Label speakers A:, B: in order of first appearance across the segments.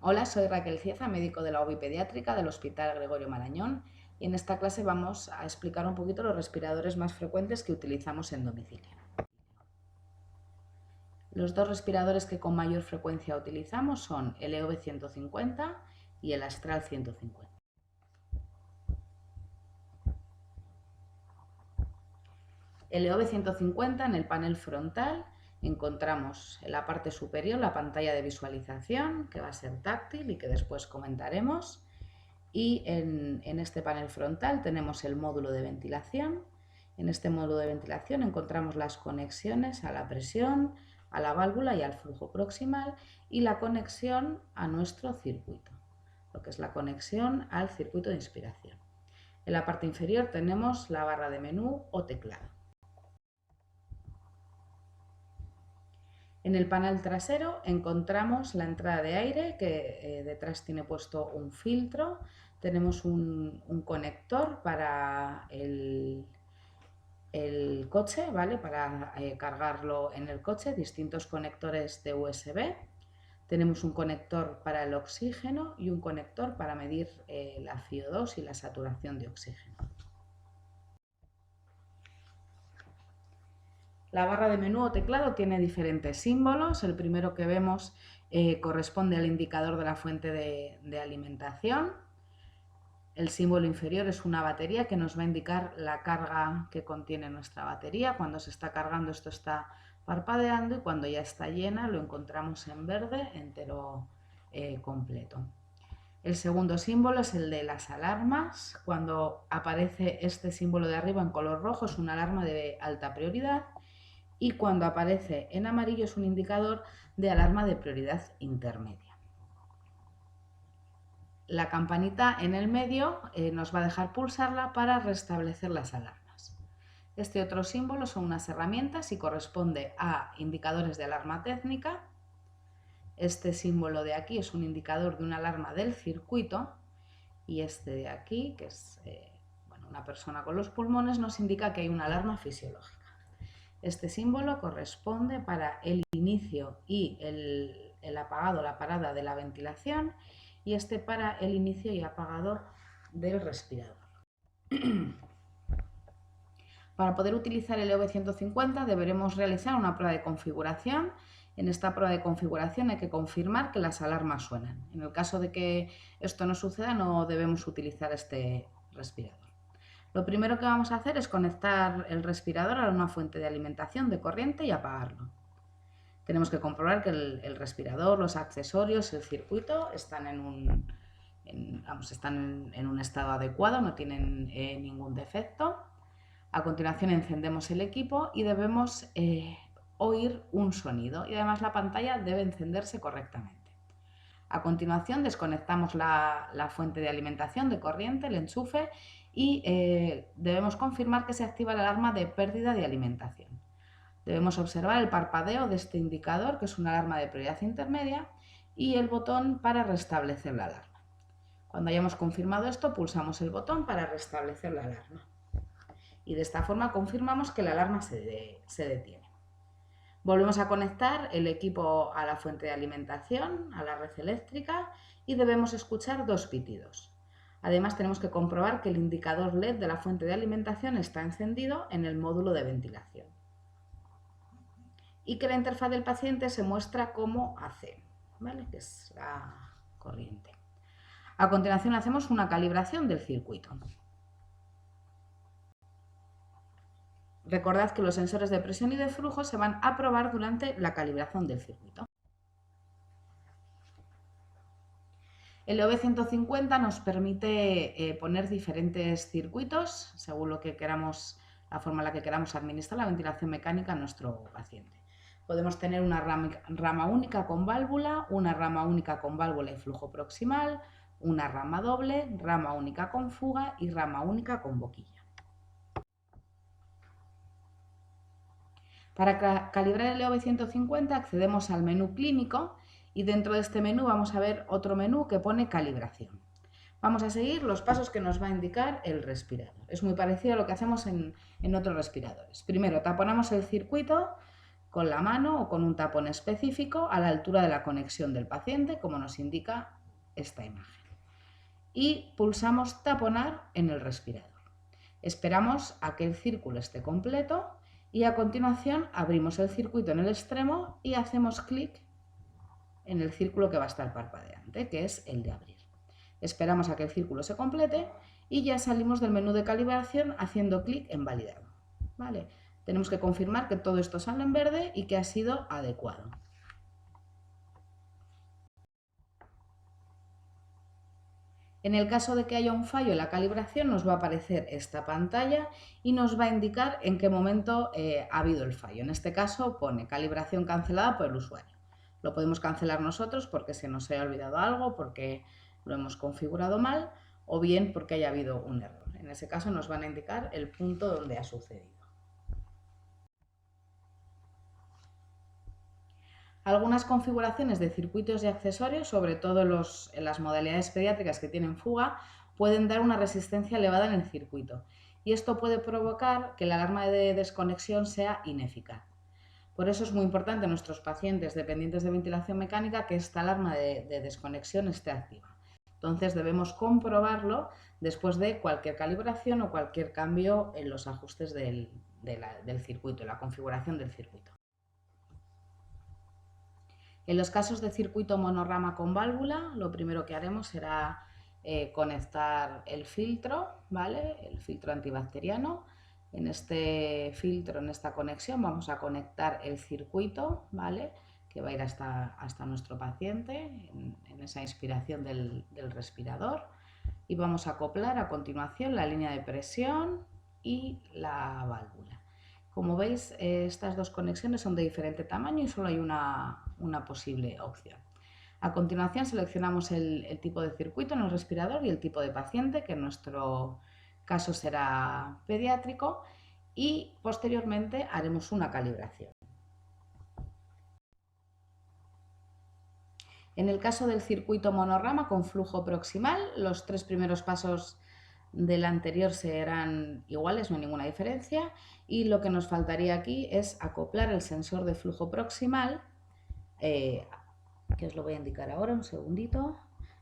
A: Hola, soy Raquel Cieza, médico de la OBI pediátrica del Hospital Gregorio Marañón, y en esta clase vamos a explicar un poquito los respiradores más frecuentes que utilizamos en domicilio. Los dos respiradores que con mayor frecuencia utilizamos son el EOB 150 y el Astral 150. El EOB 150, en el panel frontal encontramos en la parte superior la pantalla de visualización, que va a ser táctil y que después comentaremos. Y en este panel frontal tenemos el módulo de ventilación. En este módulo de ventilación encontramos las conexiones a la presión, a la válvula y al flujo proximal, y la conexión a nuestro circuito, lo que es la conexión al circuito de inspiración. En la parte inferior tenemos la barra de menú o teclado. En el panel trasero encontramos la entrada de aire, que detrás tiene puesto un filtro. Tenemos un conector para el coche, ¿vale? Para cargarlo en el coche, distintos conectores de USB. Tenemos un conector para el oxígeno y un conector para medir la CO2 y la saturación de oxígeno. La barra de menú o teclado tiene diferentes símbolos. El primero que vemos corresponde al indicador de la fuente de alimentación. El símbolo inferior es una batería que nos va a indicar la carga que contiene nuestra batería. Cuando se está cargando, esto está parpadeando, y cuando ya está llena lo encontramos en verde entero completo. El segundo símbolo es el de las alarmas. Cuando aparece este símbolo de arriba en color rojo es una alarma de alta prioridad, y cuando aparece en amarillo es un indicador de alarma de prioridad intermedia. La campanita en el medio nos va a dejar pulsarla para restablecer las alarmas. Este otro símbolo son unas herramientas y corresponde a indicadores de alarma técnica. Este símbolo de aquí es un indicador de una alarma del circuito, y este de aquí, que es una persona con los pulmones, nos indica que hay una alarma fisiológica. Este símbolo corresponde para el inicio y el apagado, la parada de la ventilación, y este para el inicio y apagado del respirador. Para poder utilizar el EOB 150 deberemos realizar una prueba de configuración. En esta prueba de configuración hay que confirmar que las alarmas suenan. En el caso de que esto no suceda, no debemos utilizar este respirador. Lo primero que vamos a hacer es conectar el respirador a una fuente de alimentación de corriente y apagarlo. Tenemos que comprobar que el respirador, los accesorios, el circuito están en un estado adecuado, no tienen ningún defecto. A continuación encendemos el equipo y debemos oír un sonido, y además la pantalla debe encenderse correctamente. A continuación desconectamos la fuente de alimentación de corriente, el enchufe, y debemos confirmar que se activa la alarma de pérdida de alimentación. Debemos observar el parpadeo de este indicador, que es una alarma de prioridad intermedia, y el botón para restablecer la alarma. Cuando hayamos confirmado esto, pulsamos el botón para restablecer la alarma. Y de esta forma confirmamos que la alarma se detiene. Volvemos a conectar el equipo a la fuente de alimentación, a la red eléctrica, y debemos escuchar dos pitidos. Además, tenemos que comprobar que el indicador LED de la fuente de alimentación está encendido en el módulo de ventilación y que la interfaz del paciente se muestra como AC, ¿vale? Que es la corriente. A continuación hacemos una calibración del circuito. Recordad que los sensores de presión y de flujo se van a probar durante la calibración del circuito. El EOB 150 nos permite poner diferentes circuitos según lo que queramos, la forma en la que queramos administrar la ventilación mecánica a nuestro paciente. Podemos tener una rama única con válvula, una rama única con válvula y flujo proximal, una rama doble, rama única con fuga y rama única con boquilla. Para calibrar el EOB 150 accedemos al menú clínico, y dentro de este menú vamos a ver otro menú que pone calibración. Vamos a seguir los pasos que nos va a indicar el respirador. Es muy parecido a lo que hacemos en otros respiradores. Primero taponamos el circuito con la mano o con un tapón específico a la altura de la conexión del paciente, como nos indica esta imagen. Y pulsamos taponar en el respirador. Esperamos a que el círculo esté completo y a continuación abrimos el circuito en el extremo y hacemos clic en el círculo que va a estar parpadeante, que es el de abrir. Esperamos a que el círculo se complete y ya salimos del menú de calibración haciendo clic en validar. ¿Vale? Tenemos que confirmar que todo esto sale en verde y que ha sido adecuado. En el caso de que haya un fallo en la calibración, nos va a aparecer esta pantalla y nos va a indicar en qué momento ha habido el fallo. En este caso pone calibración cancelada por el usuario. Lo podemos cancelar nosotros porque se nos haya olvidado algo, porque lo hemos configurado mal o bien porque haya habido un error. En ese caso nos van a indicar el punto donde ha sucedido. Algunas configuraciones de circuitos y accesorios, sobre todo en las modalidades pediátricas que tienen fuga, pueden dar una resistencia elevada en el circuito y esto puede provocar que la alarma de desconexión sea ineficaz. Por eso es muy importante en nuestros pacientes dependientes de ventilación mecánica que esta alarma de desconexión esté activa. Entonces debemos comprobarlo después de cualquier calibración o cualquier cambio en los ajustes del circuito, en la configuración del circuito. En los casos de circuito monorama con válvula, lo primero que haremos será conectar el filtro, ¿vale? El filtro antibacteriano. En este filtro, en esta conexión, vamos a conectar el circuito, ¿vale? Que va a ir hasta nuestro paciente, en esa inspiración del respirador. Y vamos a acoplar a continuación la línea de presión y la válvula. Como veis, estas dos conexiones son de diferente tamaño y solo hay una posible opción. A continuación seleccionamos el tipo de circuito en el respirador y el tipo de paciente, que en nuestro caso será pediátrico, y posteriormente haremos una calibración. En el caso del circuito monorama con flujo proximal, los 3 primeros pasos del anterior serán iguales, no hay ninguna diferencia, y lo que nos faltaría aquí es acoplar el sensor de flujo proximal, que os lo voy a indicar ahora, un segundito,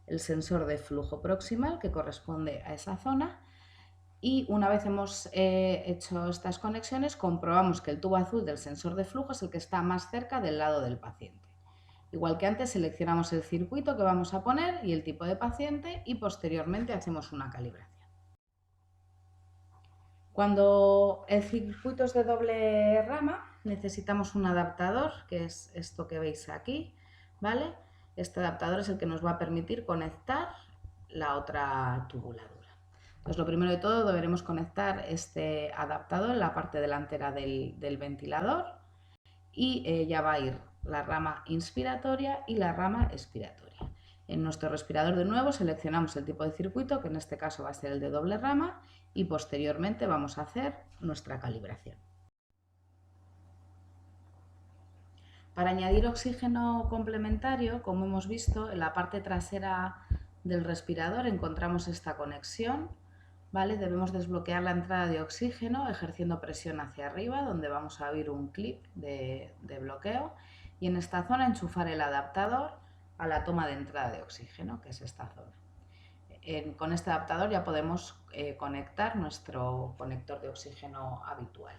A: el sensor de flujo proximal que corresponde a esa zona, y una vez hemos hecho estas conexiones comprobamos que el tubo azul del sensor de flujo es el que está más cerca del lado del paciente. Igual que antes seleccionamos el circuito que vamos a poner y el tipo de paciente y posteriormente hacemos una calibración. Cuando el circuito es de doble rama, necesitamos un adaptador, que es esto que veis aquí, ¿vale? Este adaptador es el que nos va a permitir conectar la otra tubuladura. Entonces, lo primero de todo, deberemos conectar este adaptador en la parte delantera del ventilador y ya va a ir la rama inspiratoria y la rama expiratoria. En nuestro respirador de nuevo seleccionamos el tipo de circuito, que en este caso va a ser el de doble rama, y posteriormente vamos a hacer nuestra calibración. Para añadir oxígeno complementario, como hemos visto, en la parte trasera del respirador encontramos esta conexión, ¿vale? Debemos desbloquear la entrada de oxígeno ejerciendo presión hacia arriba, donde vamos a abrir un clip de bloqueo, y en esta zona enchufar el adaptador a la toma de entrada de oxígeno, que es esta zona. Con este adaptador ya podemos conectar nuestro conector de oxígeno habitual.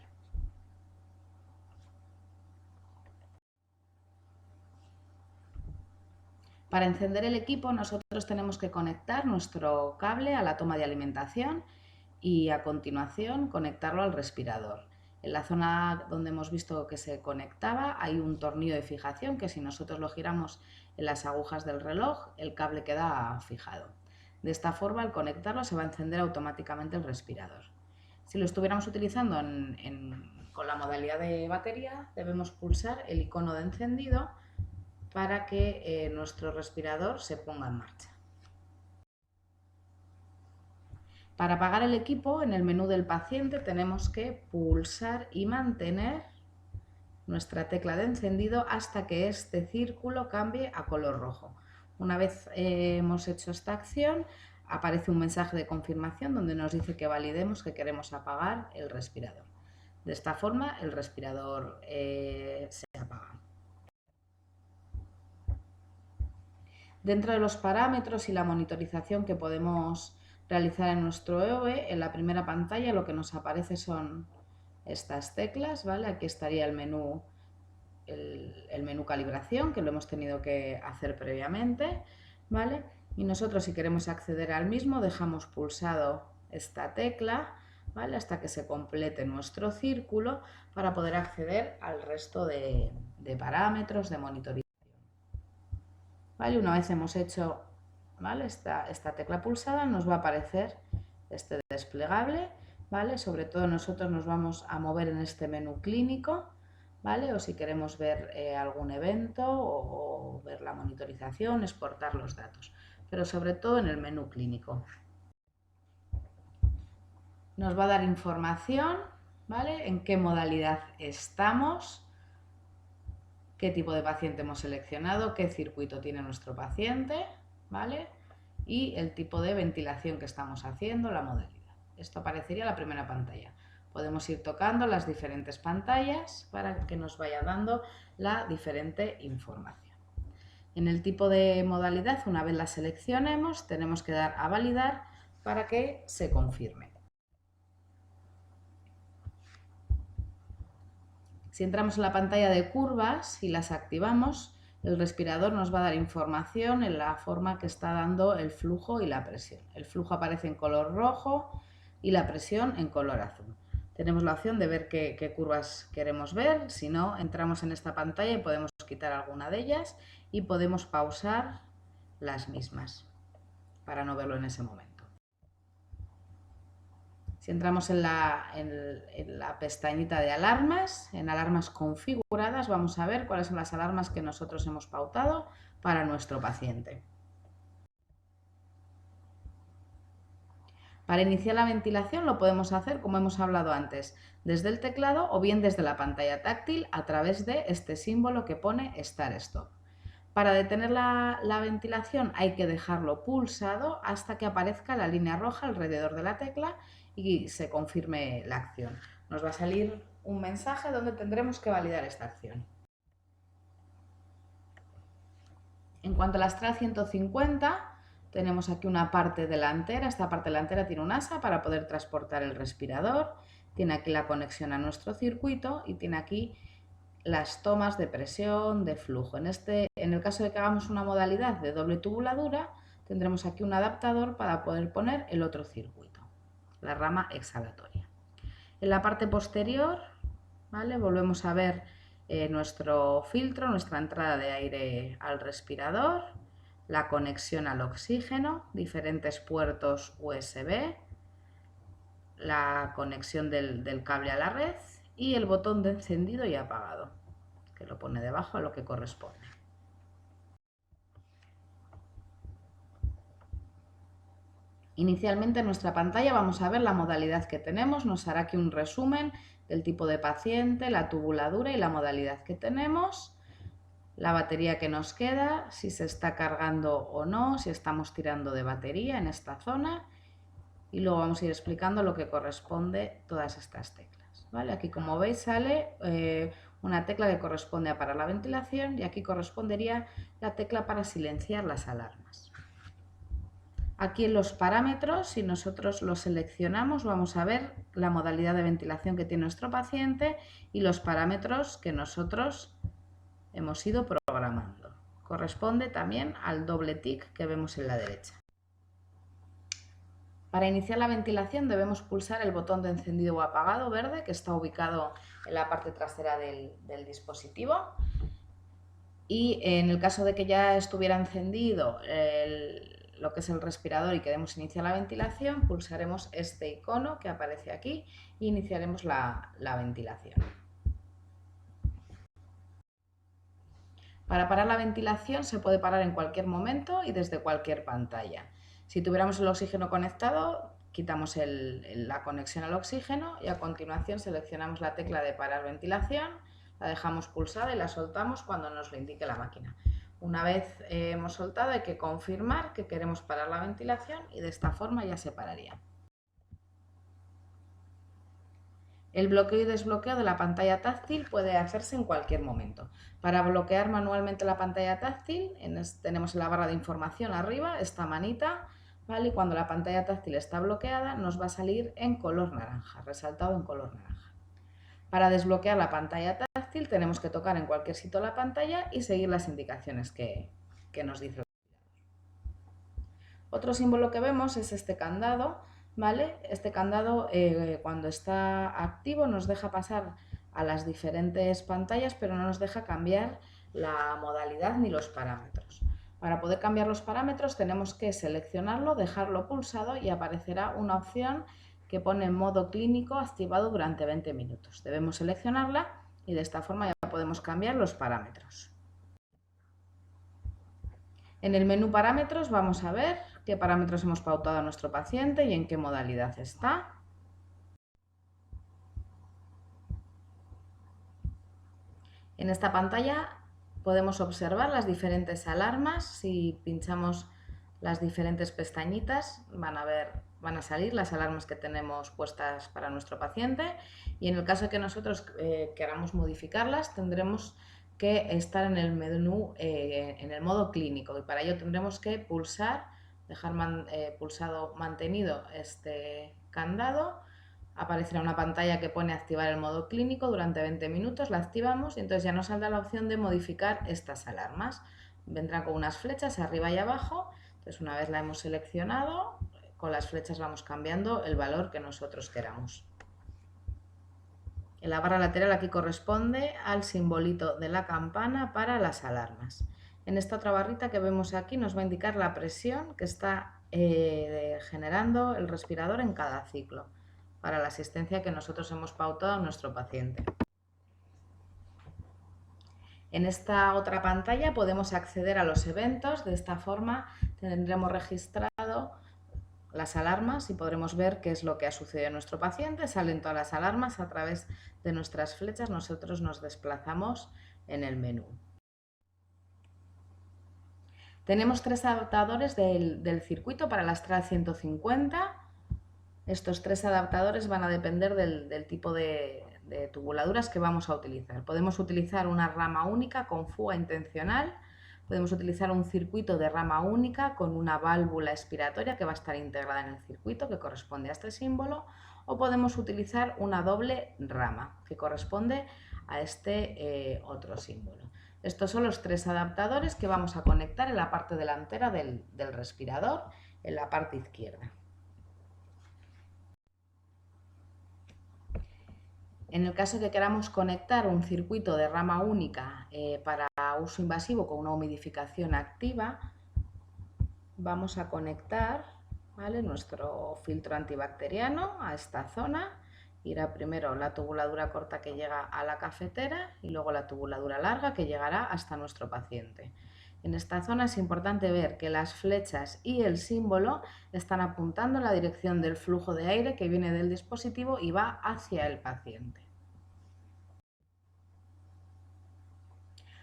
A: Para encender el equipo nosotros tenemos que conectar nuestro cable a la toma de alimentación y a continuación conectarlo al respirador. En la zona donde hemos visto que se conectaba hay un tornillo de fijación que si nosotros lo giramos en las agujas del reloj el cable queda fijado. De esta forma al conectarlo se va a encender automáticamente el respirador. Si lo estuviéramos utilizando con la modalidad de batería debemos pulsar el icono de encendido para que nuestro respirador se ponga en marcha. Para apagar el equipo, en el menú del paciente tenemos que pulsar y mantener nuestra tecla de encendido hasta que este círculo cambie a color rojo. Una vez hemos hecho esta acción, aparece un mensaje de confirmación donde nos dice que validemos que queremos apagar el respirador. De esta forma el respirador se apaga. Dentro de los parámetros y la monitorización que podemos realizar en nuestro EOE, en la primera pantalla lo que nos aparece son estas teclas, ¿vale? Aquí estaría el menú calibración, que lo hemos tenido que hacer previamente, ¿vale? Y nosotros, si queremos acceder al mismo, dejamos pulsado esta tecla, ¿vale? Hasta que se complete nuestro círculo para poder acceder al resto de parámetros de monitorización. ¿Vale? Una vez hemos hecho, ¿vale?, esta tecla pulsada, nos va a aparecer este desplegable, ¿vale? Sobre todo nosotros nos vamos a mover en este menú clínico, ¿vale? O si queremos ver algún evento o ver la monitorización, exportar los datos, pero sobre todo en el menú clínico. Nos va a dar información, ¿vale?, en qué modalidad estamos, qué tipo de paciente hemos seleccionado, qué circuito tiene nuestro paciente, ¿vale?, y el tipo de ventilación que estamos haciendo, la modalidad. Esto aparecería en la primera pantalla. Podemos ir tocando las diferentes pantallas para que nos vaya dando la diferente información. En el tipo de modalidad, una vez la seleccionemos, tenemos que dar a validar para que se confirme. Si entramos en la pantalla de curvas y las activamos, el respirador nos va a dar información en la forma que está dando el flujo y la presión. El flujo aparece en color rojo y la presión en color azul. Tenemos la opción de ver qué curvas queremos ver. Si no, entramos en esta pantalla y podemos quitar alguna de ellas y podemos pausar las mismas para no verlo en ese momento. Si entramos en la pestañita de alarmas, en alarmas configuradas, vamos a ver cuáles son las alarmas que nosotros hemos pautado para nuestro paciente. Para iniciar la ventilación lo podemos hacer, como hemos hablado antes, desde el teclado o bien desde la pantalla táctil a través de este símbolo que pone Start Stop. Para detener la ventilación hay que dejarlo pulsado hasta que aparezca la línea roja alrededor de la tecla y se confirme la acción. Nos va a salir un mensaje donde tendremos que validar esta acción. En cuanto a la Astral 150, tenemos aquí una parte delantera. Esta parte delantera tiene un asa para poder transportar el respirador. Tiene aquí la conexión a nuestro circuito y tiene aquí las tomas de presión, de flujo. En el caso de que hagamos una modalidad de doble tubuladura, tendremos aquí un adaptador para poder poner el otro circuito, la rama exhalatoria. En la parte posterior, ¿vale?, volvemos a ver nuestro filtro, nuestra entrada de aire al respirador, la conexión al oxígeno, diferentes puertos USB, la conexión del cable a la red y el botón de encendido y apagado, que lo pone debajo a lo que corresponde. Inicialmente en nuestra pantalla vamos a ver la modalidad que tenemos, nos hará aquí un resumen del tipo de paciente, la tubuladura y la modalidad que tenemos, la batería que nos queda, si se está cargando o no, si estamos tirando de batería en esta zona, y luego vamos a ir explicando lo que corresponde todas estas teclas, ¿vale? Aquí, como veis, sale una tecla que corresponde a parar la ventilación y aquí correspondería la tecla para silenciar las alarmas. Aquí en los parámetros, si nosotros los seleccionamos, vamos a ver la modalidad de ventilación que tiene nuestro paciente y los parámetros que nosotros hemos ido programando. Corresponde también al doble tic que vemos en la derecha. Para iniciar la ventilación debemos pulsar el botón de encendido o apagado verde que está ubicado en la parte trasera del dispositivo. Y en el caso de que ya estuviera encendido lo que es el respirador y queremos iniciar la ventilación, pulsaremos este icono que aparece aquí e iniciaremos la ventilación. Para parar la ventilación se puede parar en cualquier momento y desde cualquier pantalla. Si tuviéramos el oxígeno conectado, quitamos la conexión al oxígeno y a continuación seleccionamos la tecla de parar ventilación, la dejamos pulsada y la soltamos cuando nos lo indique la máquina. Una vez hemos soltado hay que confirmar que queremos parar la ventilación y de esta forma ya se pararía. El bloqueo y desbloqueo de la pantalla táctil puede hacerse en cualquier momento. Para bloquear manualmente la pantalla táctil, tenemos en la barra de información arriba esta manita, ¿vale? Y cuando la pantalla táctil está bloqueada nos va a salir en color naranja, resaltado en color naranja. Para desbloquear la pantalla táctil tenemos que tocar en cualquier sitio la pantalla y seguir las indicaciones que nos dice. Otro símbolo que vemos es este candado, ¿vale? Este candado cuando está activo nos deja pasar a las diferentes pantallas, pero no nos deja cambiar la modalidad ni los parámetros. Para poder cambiar los parámetros tenemos que seleccionarlo, dejarlo pulsado y aparecerá una opción que pone modo clínico activado durante 20 minutos. Debemos seleccionarla y de esta forma ya podemos cambiar los parámetros. En el menú parámetros vamos a ver qué parámetros hemos pautado a nuestro paciente y en qué modalidad está. En esta pantalla podemos observar las diferentes alarmas. Si pinchamos las diferentes pestañitas van a salir las alarmas que tenemos puestas para nuestro paciente, y en el caso de que nosotros queramos modificarlas tendremos que estar en el menú en el modo clínico, y para ello tendremos que dejar pulsado mantenido este candado. Aparecerá una pantalla que pone activar el modo clínico durante 20 minutos, la activamos y entonces ya nos saldrá la opción de modificar estas alarmas. Vendrán con unas flechas arriba y abajo, entonces una vez la hemos seleccionado, con las flechas vamos cambiando el valor que nosotros queramos. En la barra lateral aquí corresponde al simbolito de la campana para las alarmas. En esta otra barrita que vemos aquí nos va a indicar la presión que está generando el respirador en cada ciclo, para la asistencia que nosotros hemos pautado a nuestro paciente. En esta otra pantalla podemos acceder a los eventos. De esta forma tendremos registrado las alarmas y podremos ver qué es lo que ha sucedido en nuestro paciente. Salen todas las alarmas a través de nuestras flechas. Nosotros nos desplazamos en el menú. Tenemos 3 adaptadores del circuito para la Astral 150. Estos 3 adaptadores van a depender del tipo de tubuladuras que vamos a utilizar. Podemos utilizar una rama única con fuga intencional, podemos utilizar un circuito de rama única con una válvula expiratoria que va a estar integrada en el circuito, que corresponde a este símbolo, o podemos utilizar una doble rama, que corresponde a este otro símbolo. Estos son los 3 adaptadores que vamos a conectar en la parte delantera del respirador, en la parte izquierda. En el caso de que queramos conectar un circuito de rama única para uso invasivo con una humidificación activa, vamos a conectar, ¿vale?, nuestro filtro antibacteriano a esta zona. Irá primero la tubuladura corta que llega a la cafetera y luego la tubuladura larga que llegará hasta nuestro paciente. En esta zona es importante ver que las flechas y el símbolo están apuntando en la dirección del flujo de aire que viene del dispositivo y va hacia el paciente.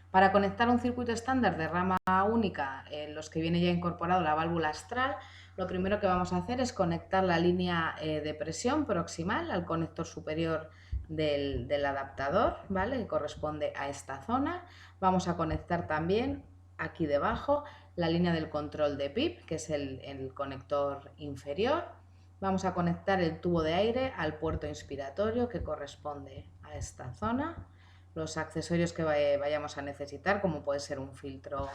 A: Para conectar un circuito estándar de rama única en los que viene ya incorporado la válvula Astral, lo primero que vamos a hacer es conectar la línea de presión proximal al conector superior del adaptador, ¿vale?, que corresponde a esta zona. Vamos a conectar también aquí debajo la línea del control de PIP, que es el conector inferior. Vamos a conectar el tubo de aire al puerto inspiratorio, que corresponde a esta zona. Los accesorios que vayamos a necesitar, como puede ser un filtro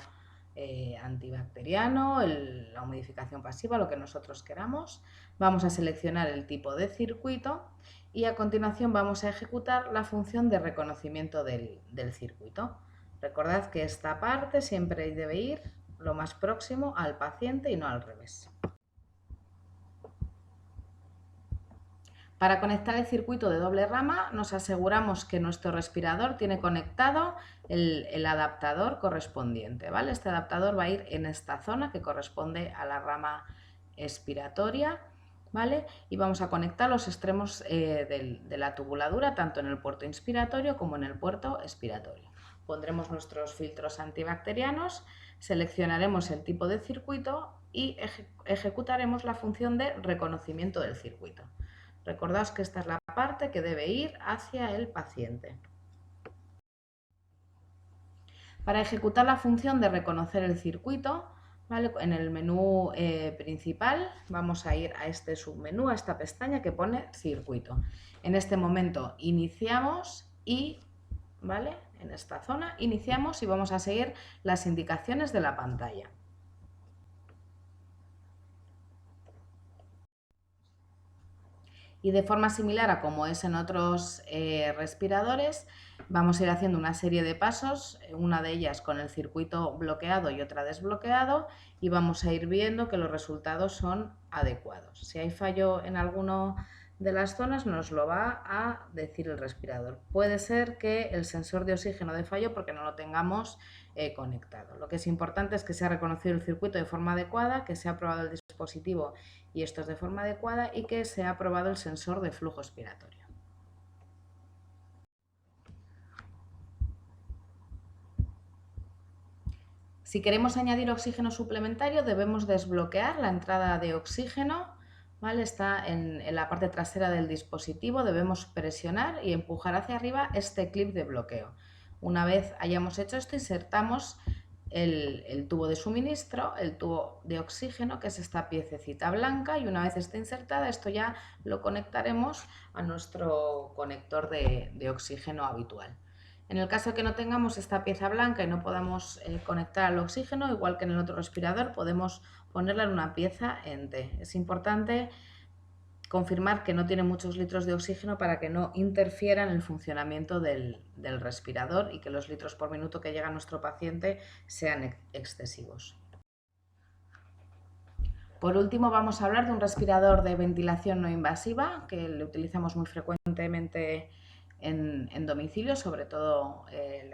A: antibacteriano, la humidificación pasiva, lo que nosotros queramos. Vamos a seleccionar el tipo de circuito y a continuación vamos a ejecutar la función de reconocimiento del circuito. Recordad que esta parte siempre debe ir lo más próximo al paciente y no al revés. Para conectar el circuito de doble rama nos aseguramos que nuestro respirador tiene conectado el adaptador correspondiente, ¿vale? Este adaptador va a ir en esta zona que corresponde a la rama expiratoria, ¿vale? Y vamos a conectar los extremos de la tubuladura tanto en el puerto inspiratorio como en el puerto expiratorio. Pondremos nuestros filtros antibacterianos, seleccionaremos el tipo de circuito y ejecutaremos la función de reconocimiento del circuito. Recordaos que esta es la parte que debe ir hacia el paciente. Para ejecutar la función de reconocer el circuito, ¿vale? En el menú principal vamos a ir a este submenú, a esta pestaña que pone circuito. En este momento iniciamos y, ¿vale? En esta zona iniciamos y vamos a seguir las indicaciones de la pantalla. Y de forma similar a como es en otros respiradores, vamos a ir haciendo una serie de pasos, una de ellas con el circuito bloqueado y otra desbloqueado, y vamos a ir viendo que los resultados son adecuados. Si hay fallo en alguno de las zonas, nos lo va a decir el respirador. Puede ser que el sensor de oxígeno dé fallo porque no lo tengamos conectado. Lo que es importante es que se ha reconocido el circuito de forma adecuada, que se ha probado el dispositivo y esto es de forma adecuada, y que se ha aprobado el sensor de flujo expiratorio. Si queremos añadir oxígeno suplementario, debemos desbloquear la entrada de oxígeno, ¿vale? Está en la parte trasera del dispositivo, debemos presionar y empujar hacia arriba este clip de bloqueo. Una vez hayamos hecho esto, insertamos el tubo de suministro, el tubo de oxígeno, que es esta piececita blanca, y una vez esté insertada, esto ya lo conectaremos a nuestro conector de oxígeno habitual. En el caso de que no tengamos esta pieza blanca y no podamos conectar al oxígeno, igual que en el otro respirador, podemos ponerla en una pieza en T. Es importante confirmar que no tiene muchos litros de oxígeno para que no interfiera en el funcionamiento del respirador y que los litros por minuto que llega a nuestro paciente sean excesivos. Por último, vamos a hablar de un respirador de ventilación no invasiva que lo utilizamos muy frecuentemente en domicilio, sobre todo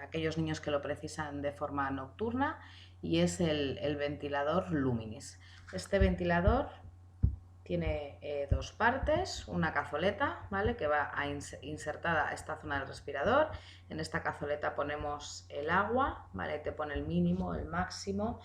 A: aquellos niños que lo precisan de forma nocturna, y es el ventilador Luminis. Este ventilador tiene dos partes, una cazoleta, ¿vale? Que va insertada a esta zona del respirador. En esta cazoleta ponemos el agua, ¿vale? Te pone el mínimo, el máximo,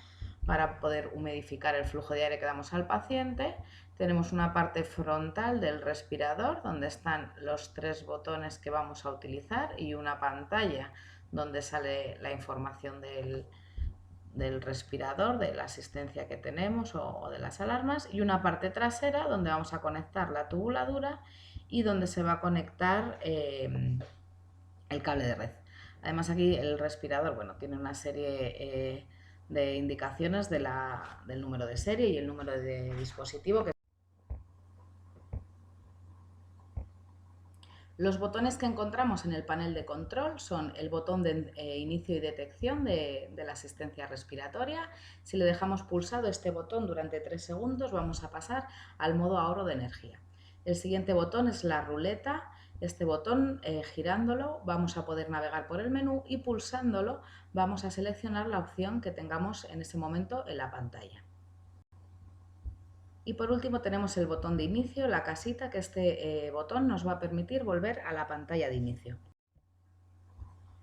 A: para poder humidificar el flujo de aire que damos al paciente. Tenemos una parte frontal del respirador donde están los 3 botones que vamos a utilizar y una pantalla donde sale la información del respirador, de la asistencia que tenemos o de las alarmas, y una parte trasera donde vamos a conectar la tubuladura y donde se va a conectar el cable de red. Además, aquí el respirador, bueno, tiene una serie de indicaciones del número de serie y el número de dispositivo. Los botones que encontramos en el panel de control son el botón de inicio y detección de la asistencia respiratoria. Si le dejamos pulsado este botón durante 3 segundos, vamos a pasar al modo ahorro de energía. El siguiente botón es la ruleta. Este botón, girándolo, vamos a poder navegar por el menú, y pulsándolo vamos a seleccionar la opción que tengamos en ese momento en la pantalla. Y por último tenemos el botón de inicio, la casita, que este botón nos va a permitir volver a la pantalla de inicio.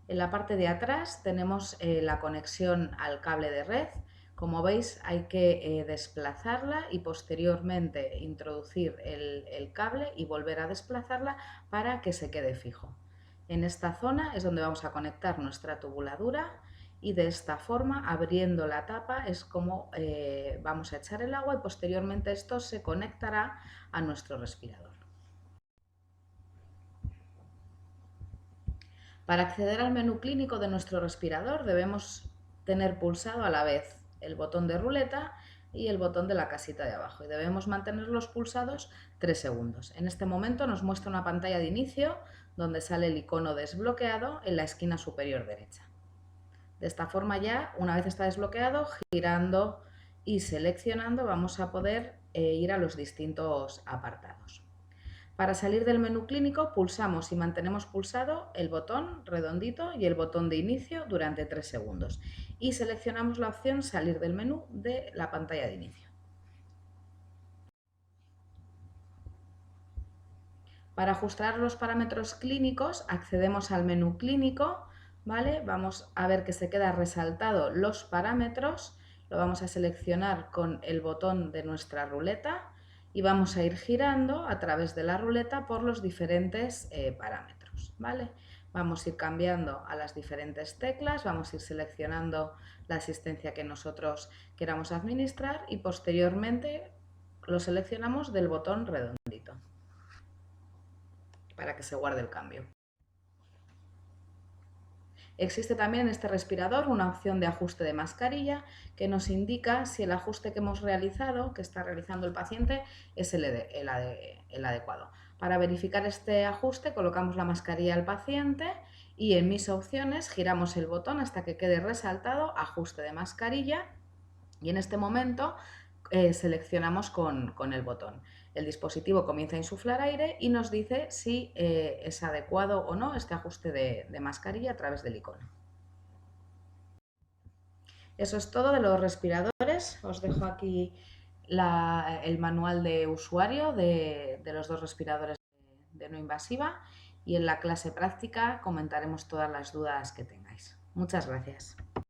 A: En la parte de atrás tenemos la conexión al cable de red. Como veis, hay que desplazarla y posteriormente introducir el cable y volver a desplazarla para que se quede fijo. En esta zona es donde vamos a conectar nuestra tubuladura, y de esta forma, abriendo la tapa, es como vamos a echar el agua y posteriormente esto se conectará a nuestro respirador. Para acceder al menú clínico de nuestro respirador debemos tener pulsado a la vez el botón de ruleta y el botón de la casita de abajo, y debemos mantenerlos pulsados 3 segundos. En este momento nos muestra una pantalla de inicio donde sale el icono desbloqueado en la esquina superior derecha. De esta forma ya, una vez está desbloqueado, girando y seleccionando vamos a poder ir a los distintos apartados. Para salir del menú clínico pulsamos y mantenemos pulsado el botón redondito y el botón de inicio durante 3 segundos y seleccionamos la opción salir del menú de la pantalla de inicio. Para ajustar los parámetros clínicos accedemos al menú clínico, ¿vale? Vamos a ver que se queda resaltado los parámetros, lo vamos a seleccionar con el botón de nuestra ruleta y vamos a ir girando a través de la ruleta por los diferentes parámetros, ¿vale? Vamos a ir cambiando a las diferentes teclas, vamos a ir seleccionando la asistencia que nosotros queramos administrar y posteriormente lo seleccionamos del botón redondito para que se guarde el cambio. Existe también en este respirador una opción de ajuste de mascarilla que nos indica si el ajuste que hemos realizado, que está realizando el paciente, es el adecuado. Para verificar este ajuste colocamos la mascarilla al paciente y en mis opciones giramos el botón hasta que quede resaltado ajuste de mascarilla y en este momento seleccionamos con el botón. El dispositivo comienza a insuflar aire y nos dice si es adecuado o no este ajuste de mascarilla a través del icono. Eso es todo de los respiradores. Os dejo aquí el manual de usuario de los dos respiradores de no invasiva y en la clase práctica comentaremos todas las dudas que tengáis. Muchas gracias.